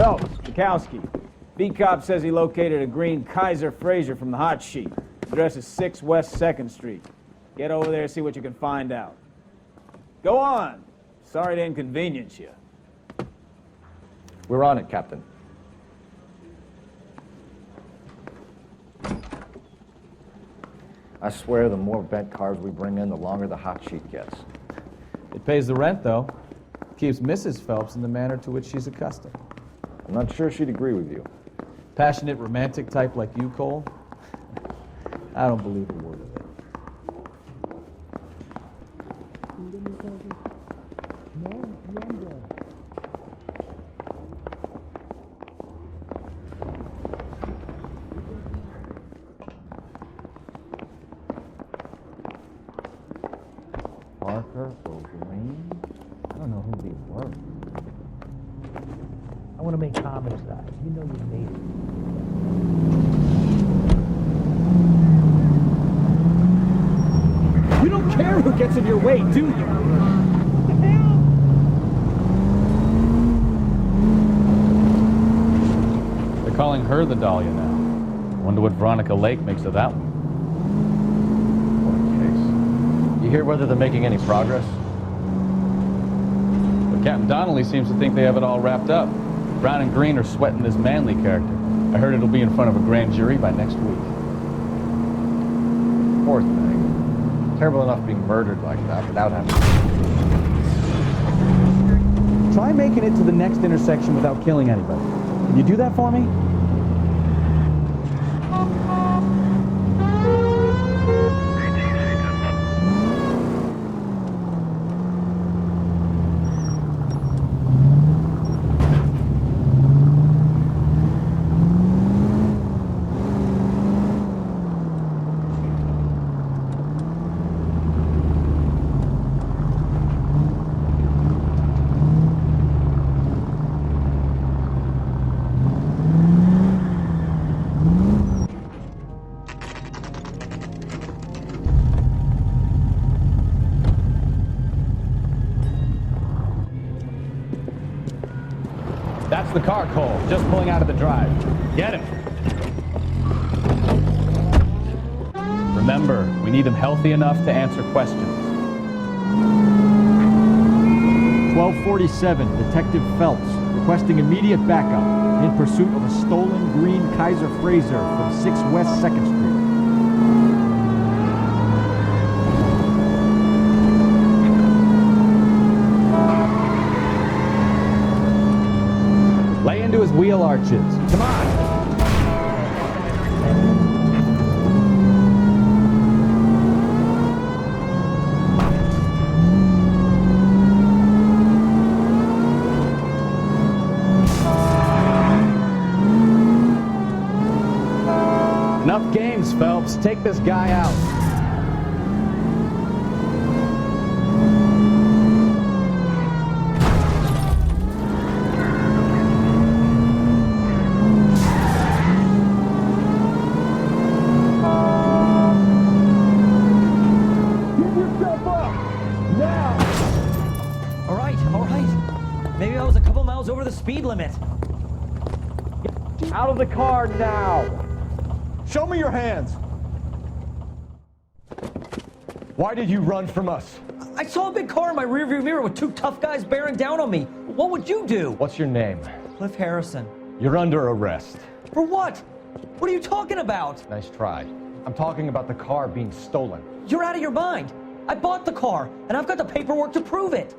Phelps, Bukowski. B-Cop says he located a green Kaiser Fraser from the hot sheet. Address is 6 West 2nd Street. Get over there and see what you can find out. Go on. Sorry to inconvenience you. We're on it, Captain. I swear the more bent cars we bring in, the longer the hot sheet gets. It pays the rent, though. Keeps Mrs. Phelps in the manner to which she's accustomed. I'm not sure she'd agree with you. Passionate, romantic type like you, Cole? I don't believe a word of it. Parker or Green? I don't know who these were. I want to make comments to that. You know you made it. You don't care who gets in your way, do you? What the hell? They're calling her the Dahlia now. Wonder what Veronica Lake makes of that one. What a case. You hear whether they're making any progress? But Captain Donnelly seems to think they have it all wrapped up. Brown and Green are sweating this Manley character. I heard it'll be in front of a grand jury by next week. Poor thing. Terrible enough being murdered like that without having... Try making it to the next intersection without killing anybody. Can you do that for me? That's the car, Cole. Just pulling out of the drive. Get him. Remember, we need him healthy enough to answer questions. 1247, Detective Phelps, requesting immediate backup in pursuit of a stolen green Kaiser Fraser from 6 West 2nd Street. Lay into his wheel arches. Come on. Enough games, Phelps. Take this guy out. All right. Maybe I was a couple miles over the speed limit. Out of the car now! Show me your hands! Why did you run from us? I saw a big car in my rearview mirror with two tough guys bearing down on me. What would you do? What's your name? Cliff Harrison. You're under arrest. For what? What are you talking about? Nice try. I'm talking about the car being stolen. You're out of your mind. I bought the car, and I've got the paperwork to prove it.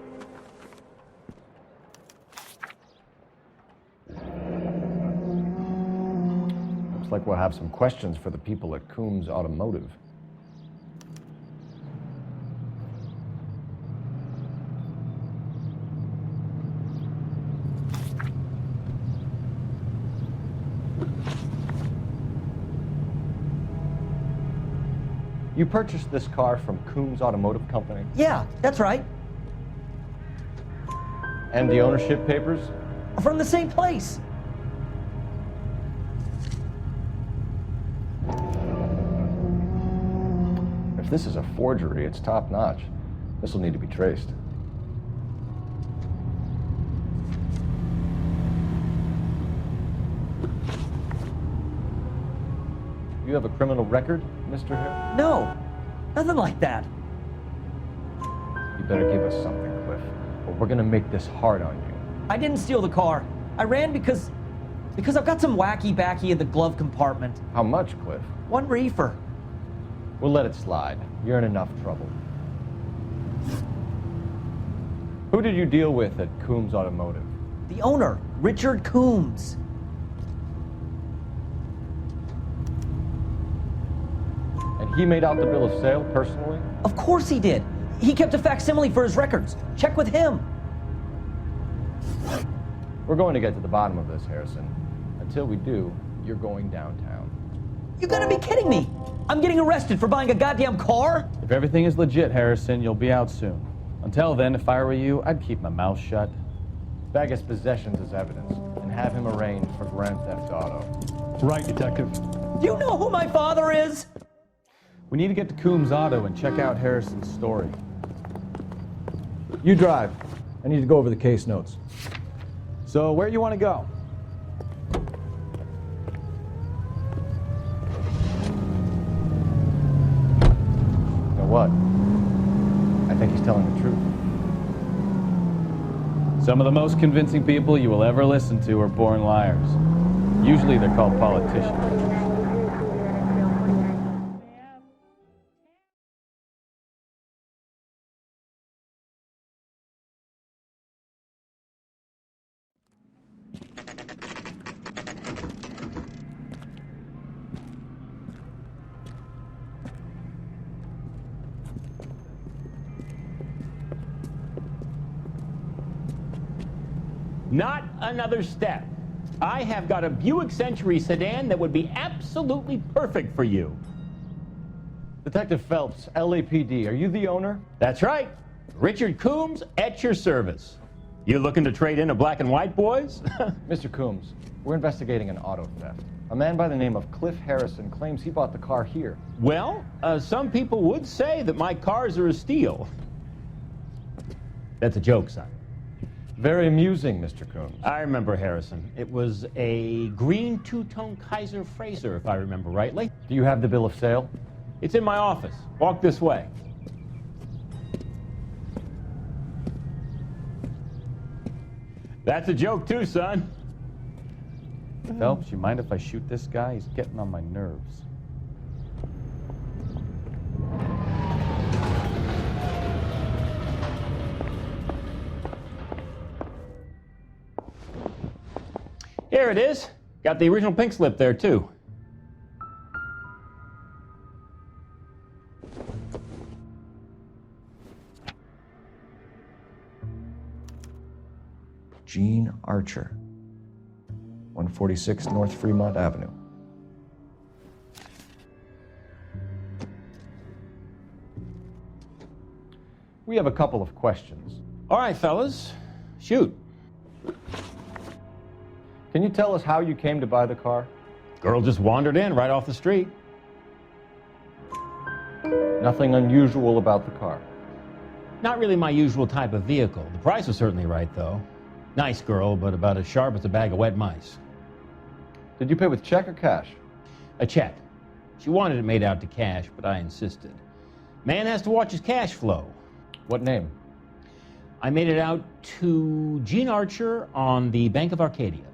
Looks like we'll have some questions for the people at Coombs Automotive. You purchased this car from Coombs Automotive Company? Yeah, that's right. And the ownership papers? From the same place. If this is a forgery, it's top-notch. This will need to be traced. you have a criminal record, Mr. Hare? No, nothing like that. You better give us something, Cliff, or we're gonna make this hard on you. I didn't steal the car. I ran because I've got some wacky backy in the glove compartment. How much, Cliff? 1 reefer. We'll let it slide. You're in enough trouble. Who did you deal with at Coombs Automotive? The owner, Richard Coombs. And he made out the bill of sale personally? Of course he did. He kept a facsimile for his records. Check with him. We're going to get to the bottom of this, Harrison. Until we do, you're going downtown. You gotta be kidding me. I'm getting arrested for buying a goddamn car? If everything is legit, Harrison, you'll be out soon. Until then, if I were you, I'd keep my mouth shut. Bag his possessions as evidence and have him arraigned for Grand Theft Auto. Right, Detective. Do you know who my father is? We need to get to Coombs Auto and check out Harrison's story. You drive. I need to go over the case notes. So, where you want to go? You know what? I think he's telling the truth. Some of the most convincing people you will ever listen to are born liars. Usually they're called politicians. Not another step. I have got a Buick Century sedan that would be absolutely perfect for you. Detective Phelps, LAPD, are you the owner? That's right. Richard Coombs at your service. You looking to trade in a black and white, boys? Mr. Coombs, we're investigating an auto theft. A man by the name of Cliff Harrison claims he bought the car here. Well, some people would say that my cars are a steal. That's a joke, son. Very amusing, Mr. Coombs. I remember Harrison. It was a green two-tone Kaiser Frazer, if I remember rightly. Do you have the bill of sale? It's in my office. Walk this way. That's a joke too, son. Phelps, you mind if I shoot this guy? He's getting on my nerves. Here it is. Got the original pink slip there, too. Gene Archer, 146 North Fremont Avenue. We have a couple of questions. All right, fellas. Shoot. Can you tell us how you came to buy the car? Girl just wandered in right off the street. Nothing unusual about the car. Not really my usual type of vehicle. The price was certainly right, though. Nice girl, but about as sharp as a bag of wet mice. Did you pay with check or cash? A check. She wanted it made out to cash, but I insisted. Man has to watch his cash flow. What name? I made it out to Gene Archer on the Bank of Arcadia.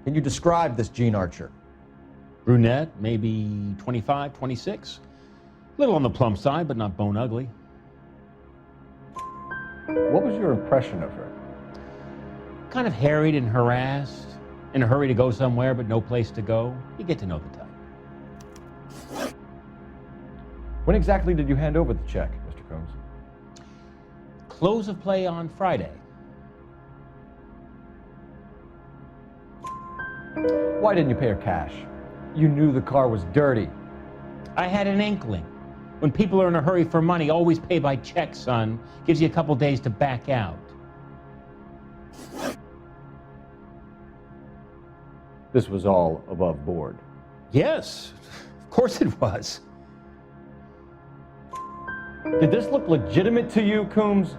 Can you describe this Gene Archer? Brunette, maybe 25, 26. Little on the plump side, but not bone ugly. What was your impression of her? Kind of harried and harassed, in a hurry to go somewhere, but no place to go. You get to know the type. When exactly did you hand over the check, Mr. Coombs? Close of play on Friday. Why didn't you pay her cash? You knew the car was dirty. I had an inkling. When people are in a hurry for money, always pay by check, son. Gives you a couple days to back out. This was all above board. Yes, of course it was. Did this look legitimate to you, Coombs?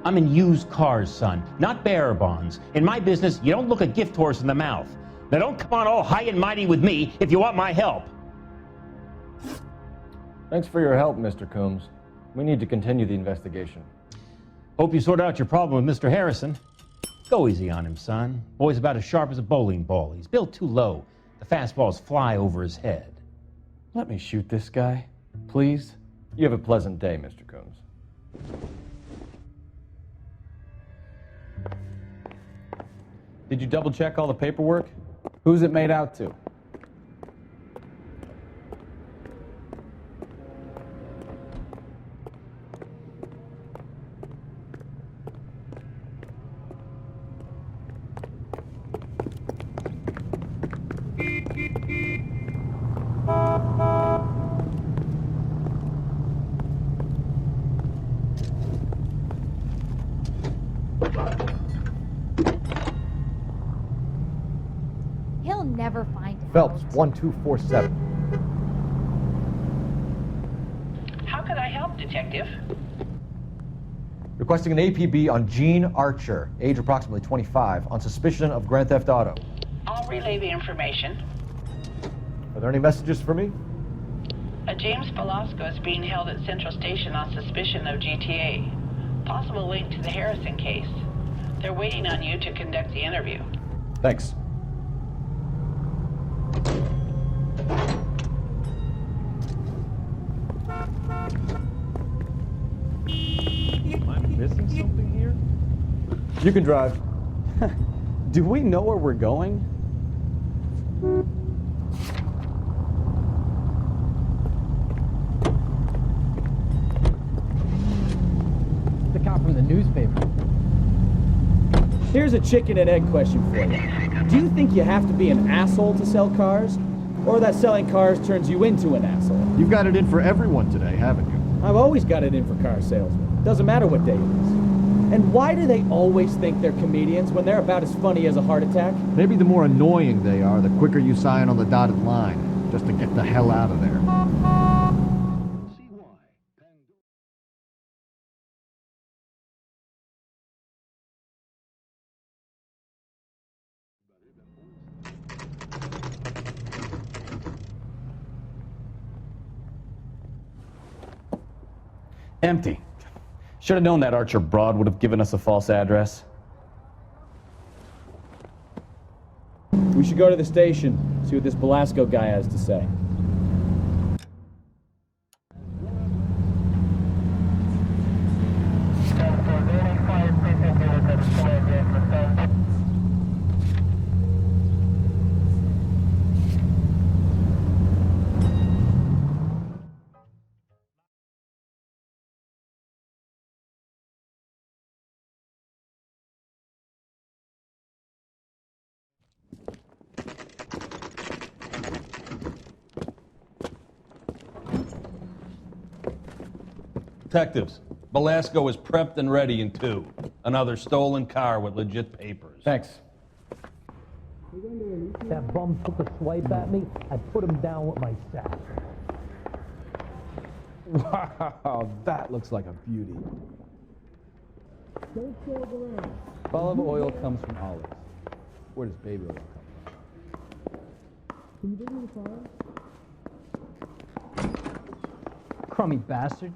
I'm in used cars, son, not bearer bonds. In my business, you don't look a gift horse in the mouth. Now don't come on all high and mighty with me if you want my help. Thanks for your help, Mr. Coombs. We need to continue the investigation. Hope you sort out your problem with Mr. Harrison. Go easy on him, son. Boy's about as sharp as a bowling ball. He's built too low. The fastballs fly over his head. Let me shoot this guy, please. You have a pleasant day, Mr. Coombs. Did you double check all the paperwork? Who's it made out to? He'll never find out. Phelps, 1247. How can I help, Detective? Requesting an APB on Gene Archer, age approximately 25, on suspicion of Grand Theft Auto. I'll relay the information. Are there any messages for me? A James Velasco is being held at Central Station on suspicion of GTA. Possible link to the Harrison case. They're waiting on you to conduct the interview. Thanks. Am I missing something here? You can drive. Do we know where we're going? The cop from the newspaper. Here's a chicken and egg question for you. Do you think you have to be an asshole to sell cars? Or that selling cars turns you into an asshole? You've got it in for everyone today, haven't you? I've always got it in for car salesmen. Doesn't matter what day it is. And why do they always think they're comedians when they're about as funny as a heart attack? Maybe the more annoying they are, the quicker you sign on the dotted line, just to get the hell out of there. Empty. Should have known that Archer broad would have given us a false address. We should go to the station, see what this Velasco guy has to say. Detectives, Velasco is prepped and ready in 2. Another stolen car with legit papers. Thanks. That bum took a swipe at me. I put him down with my sack. Wow, that looks like a beauty. Olive oil comes from olives. Where does baby oil come from? Crummy bastard.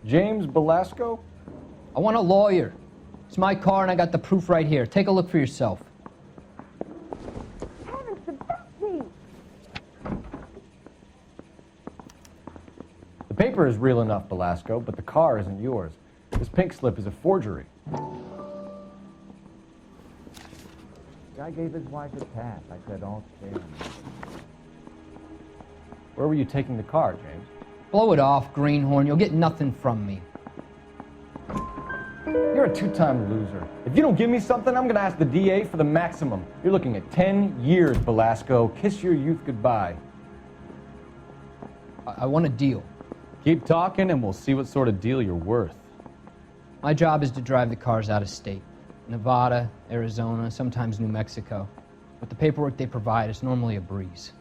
James Velasco? I want a lawyer. It's my car and I got the proof right here. Take a look for yourself. Heavens, Sebastian! The paper is real enough, Velasco, but the car isn't yours. This pink slip is a forgery. Guy gave his wife a tap. I said, don't stay on me. Where were you taking the car, James? Blow it off, greenhorn. You'll get nothing from me. You're a two-time loser. If you don't give me something, I'm gonna ask the DA for the maximum. You're looking at 10 years, Velasco. Kiss your youth goodbye. I want a deal. Keep talking and we'll see what sort of deal you're worth. My job is to drive the cars out of state. Nevada, Arizona, sometimes New Mexico. With the paperwork they provide, it's normally a breeze.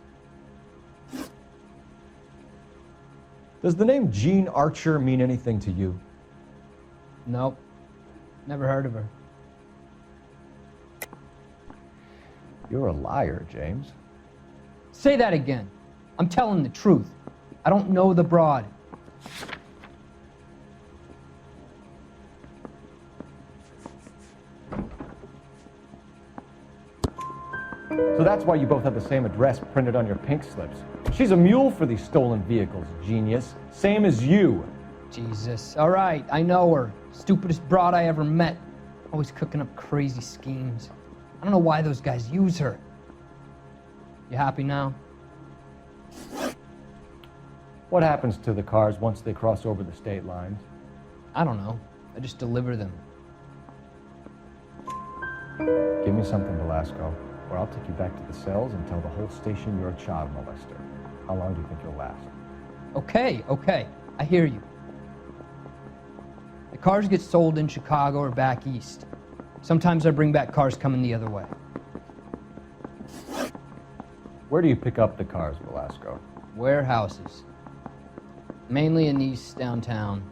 Does the name Gene Archer mean anything to you? Nope. Never heard of her. You're a liar, James. Say that again. I'm telling the truth. I don't know the broad. So that's why you both have the same address printed on your pink slips. She's a mule for these stolen vehicles, genius. Same as you. Jesus. All right, I know her. Stupidest broad I ever met. Always cooking up crazy schemes. I don't know why those guys use her. You happy now? What happens to the cars once they cross over the state lines? I don't know. I just deliver them. Give me something, Velasco, or I'll take you back to the cells and tell the whole station you're a child molester. How long do you think you'll last? Okay. I hear you. The cars get sold in Chicago or back east. Sometimes I bring back cars coming the other way. Where do you pick up the cars, Velasco? Warehouses. Mainly in East downtown.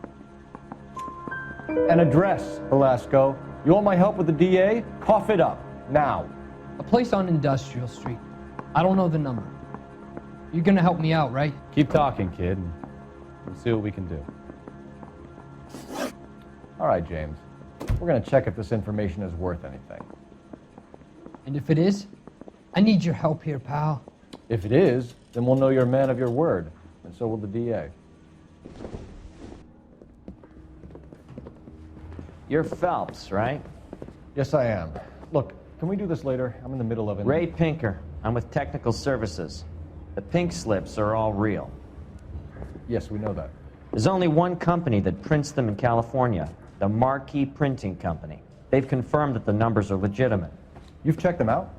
An address, Velasco. You want my help with the DA? Cough it up, now. A place on Industrial Street. I don't know the number. You're gonna help me out, right? Keep talking, kid, and we'll see what we can do. All right, James. We're gonna check if this information is worth anything. And if it is, I need your help here, pal. If it is, then we'll know you're a man of your word, and so will the DA. You're Phelps, right? Yes, I am. Look, can we do this later? I'm in the middle of it. Ray Pinker. I'm with Technical Services. The pink slips are all real. Yes, we know that. There's only one company that prints them in California, the Marquee Printing Company. They've confirmed that the numbers are legitimate. You've checked them out?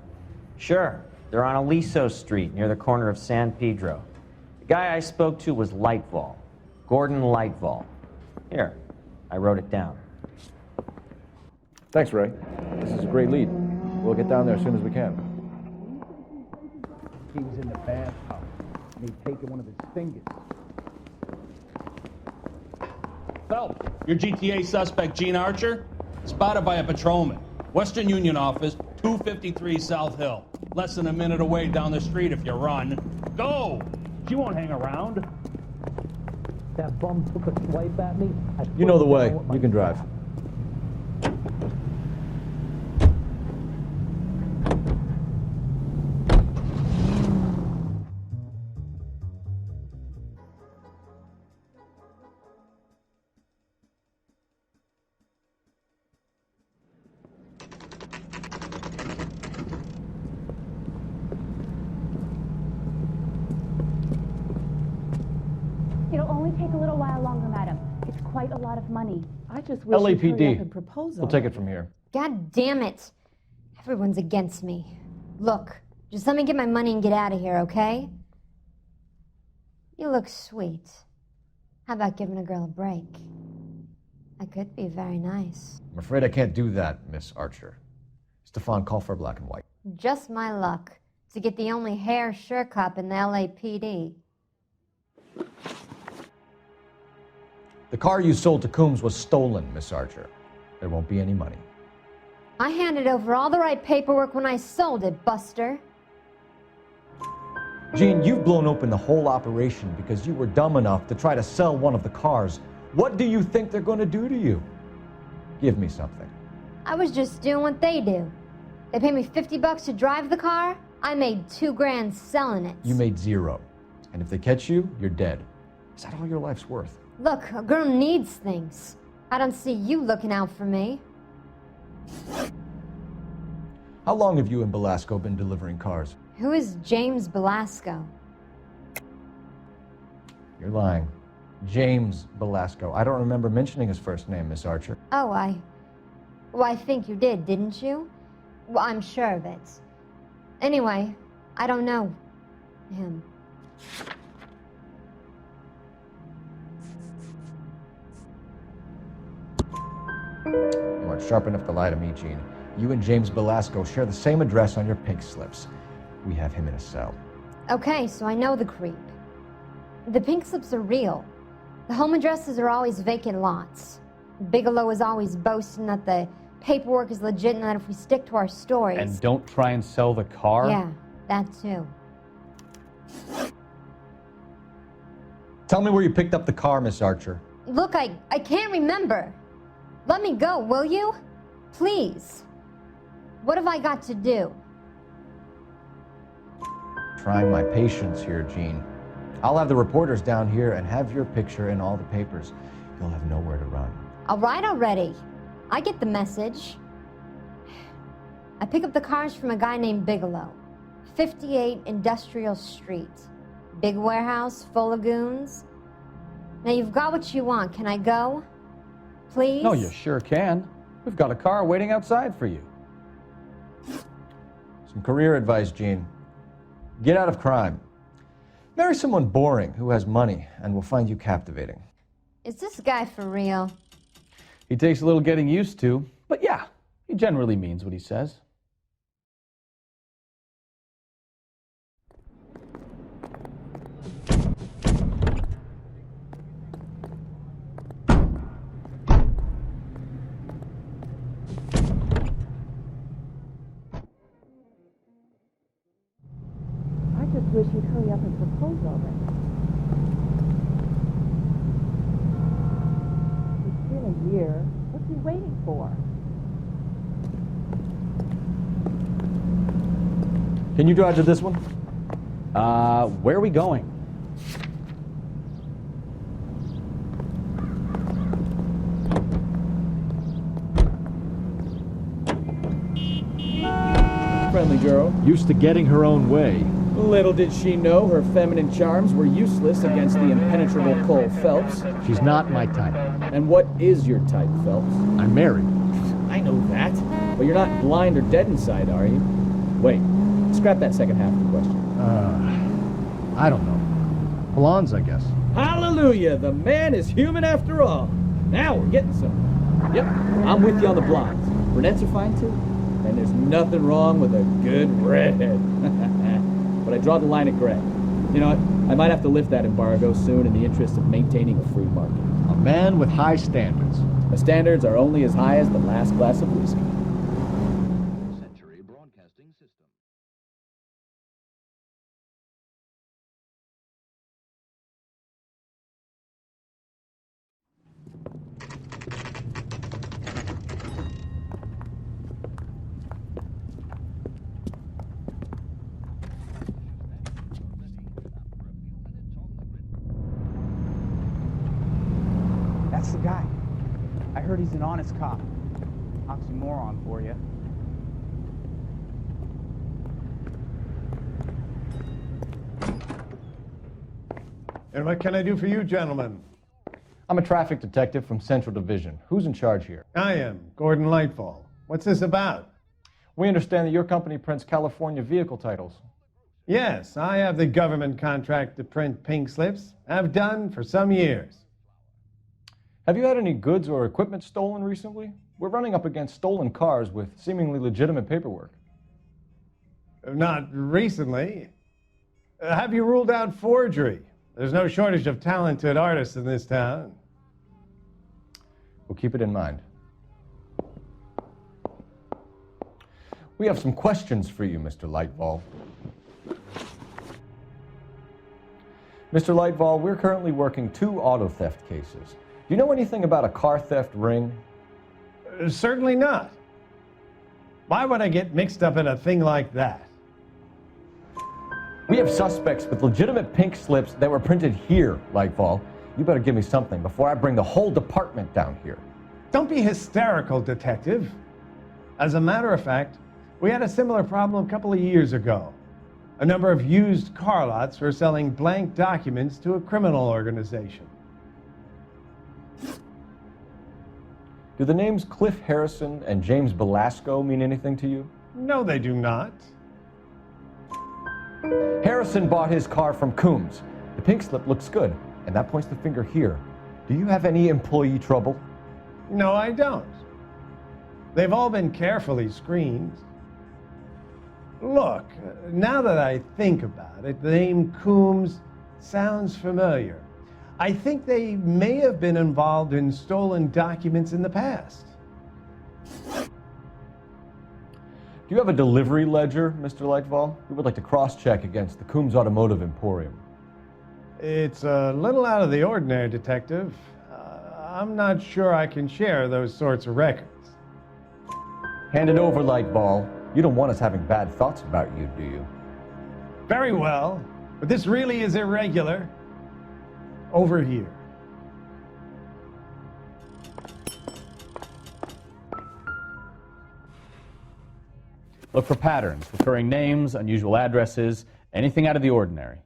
Sure. They're on Aliso Street, near the corner of San Pedro. The guy I spoke to was Lightval. Gordon Lightval. Here, I wrote it down. Thanks, Ray. This is a great lead. We'll get down there as soon as we can. He was in the bathhouse, and he'd taken one of his fingers. Phelps, your GTA suspect, Gene Archer, spotted by a patrolman. Western Union office, 253 South Hill. Less than a minute away down the street if you run. Go! She won't hang around. That bum took a swipe at me. You know the way. You can drive. It'll only take a little while longer, madam. It's quite a lot of money. I just wish you'd hurry up and propose. We'll take it from here. God damn it. Everyone's against me. Look, just let me get my money and get out of here, okay? You look sweet. How about giving a girl a break? I could be very nice. I'm afraid I can't do that, Miss Archer. Stefan, call for black and white. Just my luck to get the only hair sure cop in the LAPD. The car you sold to Coombs was stolen, Miss Archer. There won't be any money. I handed over all the right paperwork when I sold it, Buster. Gene, you've blown open the whole operation because you were dumb enough to try to sell one of the cars. What do you think they're going to do to you? Give me something. I was just doing what they do. They paid me $50 to drive the car. I made $2 grand selling it. You made $0. And if they catch you, you're dead. Is that all your life's worth? Look, a girl needs things. I don't see you looking out for me. How long have you and Belasco been delivering cars? Who is James Belasco? You're lying. James Belasco. I don't remember mentioning his first name, Miss Archer. Oh, well, I think you did, didn't you? Well, I'm sure of it. Anyway, I don't know him. You aren't sharp enough to lie to me, Gene. You and James Belasco share the same address on your pink slips. We have him in a cell. Okay, so I know the creep. The pink slips are real. The home addresses are always vacant lots. Bigelow is always boasting that the paperwork is legit and that if we stick to our stories... And don't try and sell the car? Yeah, that too. Tell me where you picked up the car, Miss Archer. Look, I can't remember. Let me go, will you? Please. What have I got to do? Trying my patience here, Jean. I'll have the reporters down here and have your picture in all the papers. You'll have nowhere to run. All right already. I get the message. I pick up the cars from a guy named Bigelow. 58 Industrial Street. Big warehouse, full of goons. Now you've got what you want. Can I go? Please? No, you sure can. We've got a car waiting outside for you. Some career advice, Jean. Get out of crime. Marry someone boring who has money and will find you captivating. Is this guy for real? He takes a little getting used to, but yeah, he generally means what he says. I just wish he'd hurry up and propose already. It's been a year. What's he waiting for? Can you drive to this one? Where are we going? Friendly girl. Used to getting her own way. Little did she know her feminine charms were useless against the impenetrable Cole Phelps. She's not my type. And what is your type, Phelps? I'm married. I know that. But you're not blind or dead inside, are you? Wait, scrap that second half of the question. I don't know. Blondes, I guess. Hallelujah! The man is human after all. Now we're getting somewhere. Yep, I'm with you on the blondes. Brunettes are fine too. And there's nothing wrong with a good redhead. But I draw the line at gray. You know what? I might have to lift that embargo soon in the interest of maintaining a free market. A man with high standards. The standards are only as high as the last glass of whiskey. Century Broadcasting System. That's the guy. I heard he's an honest cop. Oxymoron for you. And what can I do for you, gentlemen? I'm a traffic detective from Central Division. Who's in charge here? I am, Gordon Lightfall. What's this about? We understand that your company prints California vehicle titles. Yes, I have the government contract to print pink slips. I've done for some years. Have you had any goods or equipment stolen recently? We're running up against stolen cars with seemingly legitimate paperwork. Not recently. Have you ruled out forgery? There's no shortage of talented artists in this town. We'll keep it in mind. We have some questions for you, Mr. Lightfall. Mr. Lightfall, we're currently working 2 auto theft cases. Do you know anything about a car theft ring? Certainly not. Why would I get mixed up in a thing like that? We have suspects with legitimate pink slips that were printed here, Lightfall. You better give me something before I bring the whole department down here. Don't be hysterical, Detective. As a matter of fact, we had a similar problem a couple of years ago. A number of used car lots were selling blank documents to a criminal organization. Do the names Cliff Harrison and James Belasco mean anything to you? No, they do not. Harrison bought his car from Coombs. The pink slip looks good, and that points the finger here. Do you have any employee trouble? No, I don't. They've all been carefully screened. Look, now that I think about it, the name Coombs sounds familiar. I think they may have been involved in stolen documents in the past. Do you have a delivery ledger, Mr. Lightfall? We would like to cross-check against the Coombs Automotive Emporium. It's a little out of the ordinary, Detective. I'm not sure I can share those sorts of records. Hand it over, Lightball. You don't want us having bad thoughts about you, do you? Very well, but this really is irregular. Over here. Look for patterns, recurring names, unusual addresses, anything out of the ordinary.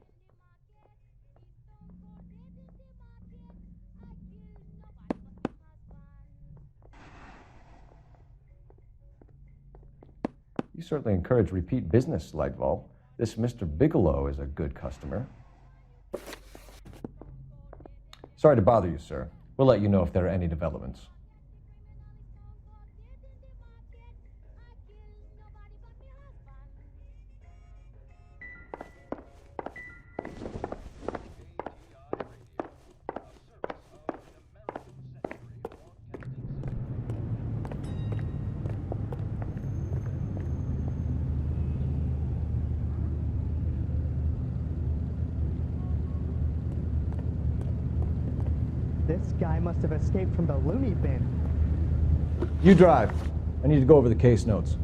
You certainly encourage repeat business, Lightball. This Mr. Bigelow is a good customer. Sorry to bother you, sir. We'll let you know if there are any developments. This guy must have escaped from the loony bin. You drive. I need to go over the case notes.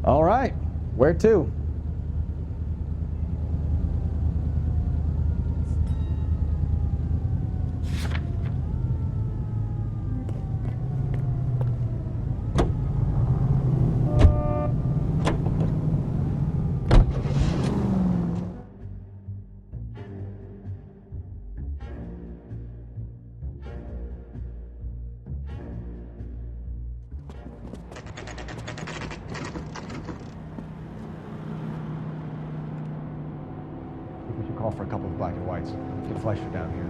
All right. Where to? We should call for a couple of black and whites. Get Fleischer down here.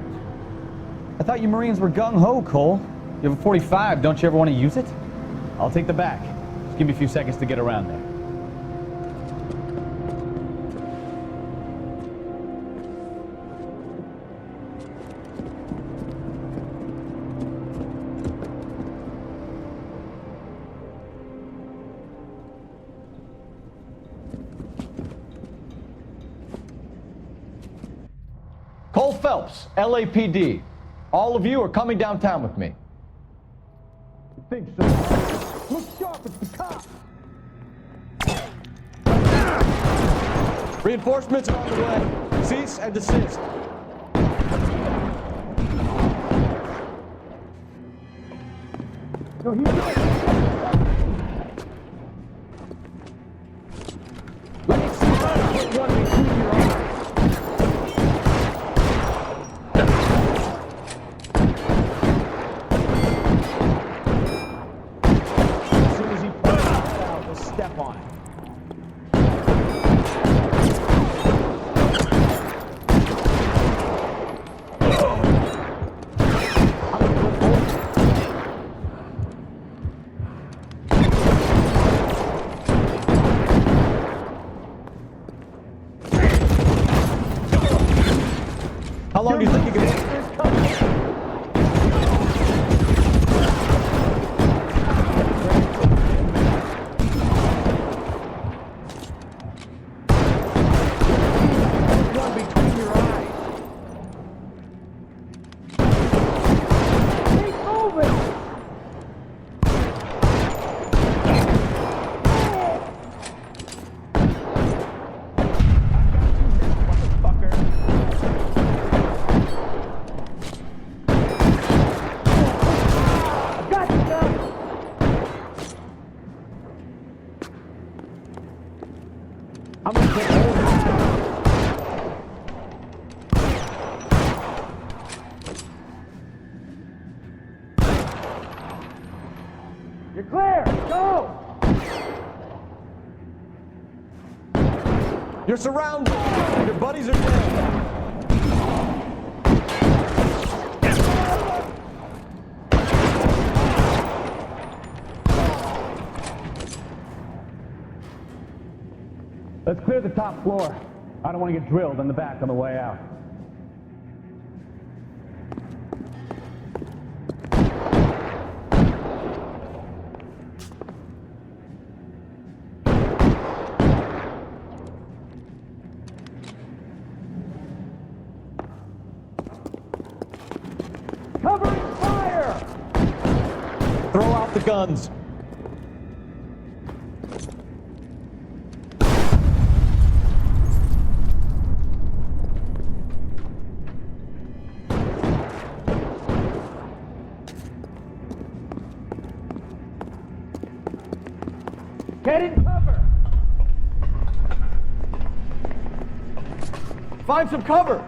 I thought you Marines were gung-ho, Cole. You have a 45. Don't you ever want to use it? I'll take the back. Just give me a few seconds to get around there. Cole Phelps, LAPD. All of you are coming downtown with me. You think so? Look sharp, it's the cop! Reinforcements are on the way. Cease and desist. No, he's good. Let me see that. Put one between your eyes. As soon as he pulls his head out, we'll step on it. How long do you think you can... One between your eyes. Keep moving! I'm gonna get hold of it. You're clear! Go! You're surrounded. Your buddies are dead. Let's clear the top floor. I don't want to get drilled in the back on the way out. Drop the guns. Get in cover! Find some cover!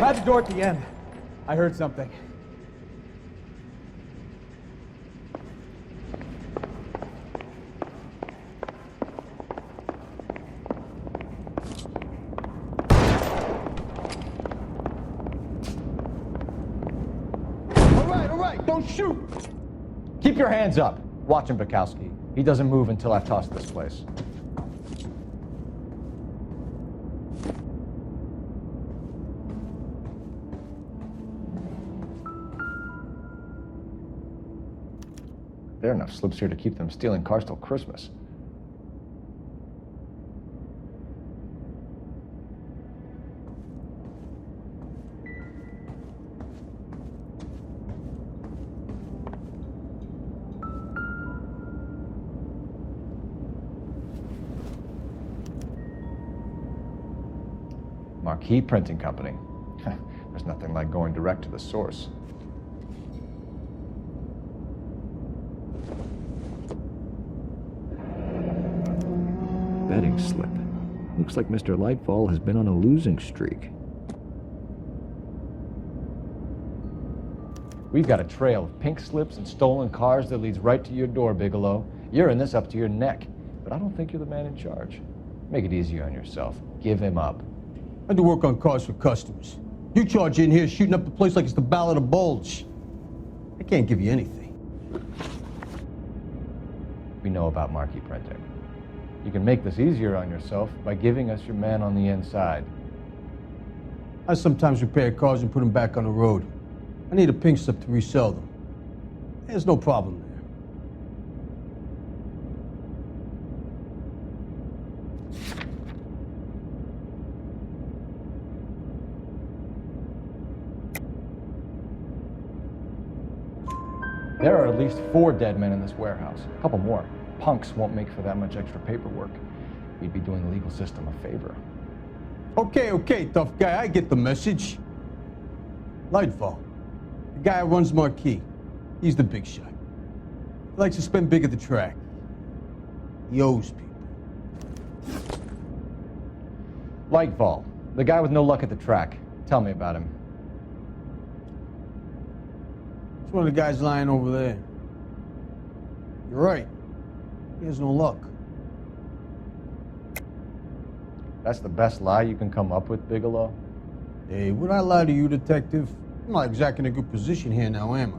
By the door at the end. I heard something. All right, don't shoot! Keep your hands up. Watch him, Bukowski. He doesn't move until I've tossed this place. There are enough slips here to keep them stealing cars till Christmas. Marquee Printing Company. There's nothing like going direct to the source. Betting slip. Looks like Mr. Lightfall has been on a losing streak. We've got a trail of pink slips and stolen cars that leads right to your door, Bigelow. You're in this up to your neck, but I don't think you're the man in charge. Make it easier on yourself. Give him up. I do work on cars for customers. You charge in here shooting up the place like it's the Ballad of Bulge. I can't give you anything. We know about Marquee Printing. You can make this easier on yourself by giving us your man on the inside. I sometimes repair cars and put them back on the road. I need a pink slip to resell them. There's no problem there. There are at least 4 dead men in this warehouse. A couple more. Punks won't make for that much extra paperwork. We'd be doing the legal system a favor. Okay, tough guy, I get the message. Lightfall, the guy who runs Marquee. He's the big shot. He likes to spend big at the track. He owes people. Lightfall, the guy with no luck at the track. Tell me about him. It's one of the guys lying over there. You're right. He has no luck. That's the best lie you can come up with, Bigelow? Hey, would I lie to you, detective? I'm not exactly in a good position here now, am I?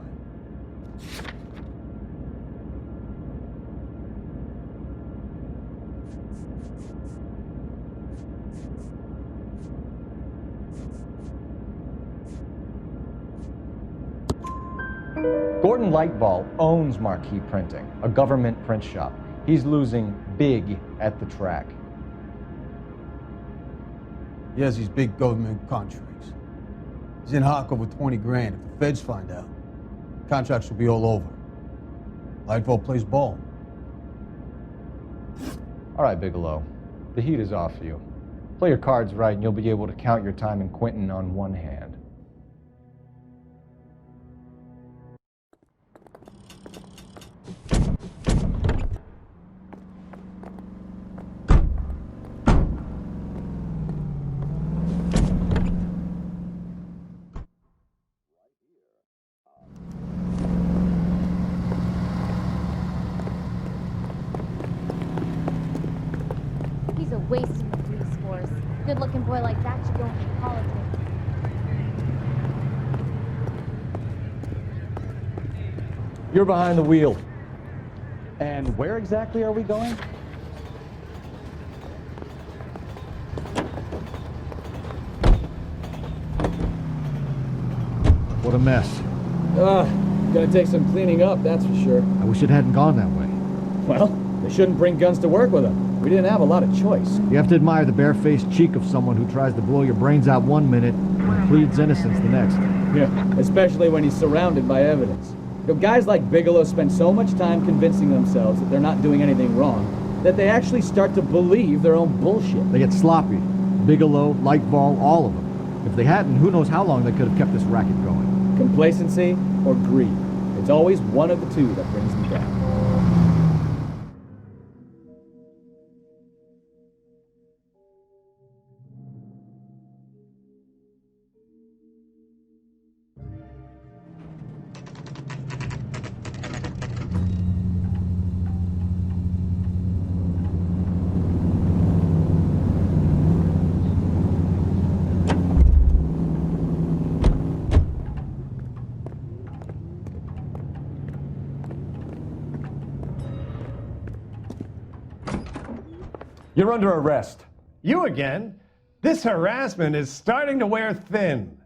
Gordon Lightfall owns Marquee Printing, a government print shop. He's losing big at the track. He has these big government contracts. He's in hock over 20 grand. If the feds find out, contracts will be all over. Lightfall plays ball. All right, Bigelow. The heat is off you. Play your cards right and you'll be able to count your time in Quentin on one hand. He's a waste of the police force. Good-looking boy like that should go into politics. You're behind the wheel. And where exactly are we going? What a mess. Gonna take some cleaning up, that's for sure. I wish it hadn't gone that way. Well, they shouldn't bring guns to work with them. We didn't have a lot of choice. You have to admire the barefaced cheek of someone who tries to blow your brains out one minute and pleads innocence the next. Yeah, especially when he's surrounded by evidence. You know, guys like Bigelow spend so much time convincing themselves that they're not doing anything wrong that they actually start to believe their own bullshit. They get sloppy. Bigelow, Lightball, all of them. If they hadn't, who knows how long they could have kept this racket going. Complacency or greed. It's always one of the two that brings them down. You're under arrest. You again? This harassment is starting to wear thin.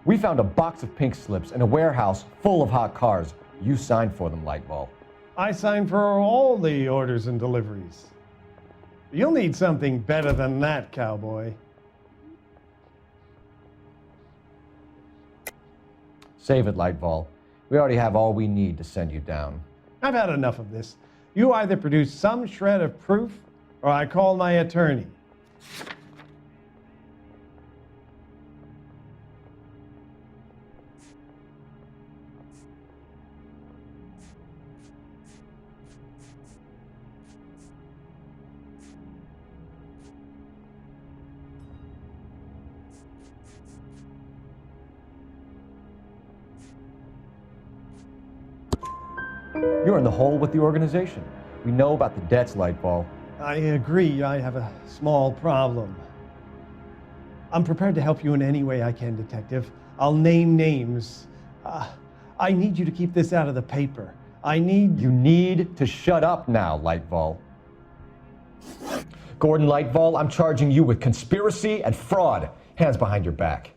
We found a box of pink slips in a warehouse full of hot cars. You signed for them, Lightball. I signed for all the orders and deliveries. You'll need something better than that, cowboy. Save it, Lightball. We already have all we need to send you down. I've had enough of this. You either produce some shred of proof, or I call my attorney. You're in the hole with the organization. We know about the debts, Lightball. I agree. I have a small problem. I'm prepared to help you in any way I can, Detective. I'll name names. I need you to keep this out of the paper. You need to shut up now, Lightball. Gordon Lightball, I'm charging you with conspiracy and fraud. Hands behind your back.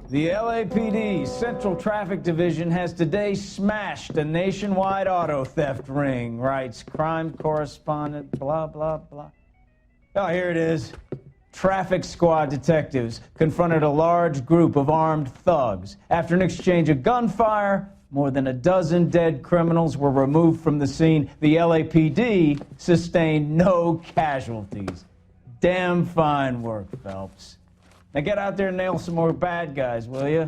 The LAPD Central Traffic Division has today smashed a nationwide auto theft ring, writes crime correspondent, blah, blah, blah. Oh, here it is. Traffic squad detectives confronted a large group of armed thugs. After an exchange of gunfire, more than a dozen dead criminals were removed from the scene. The LAPD sustained no casualties. Damn fine work, Phelps. Now get out there and nail some more bad guys, will you?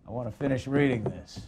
I want to finish reading this.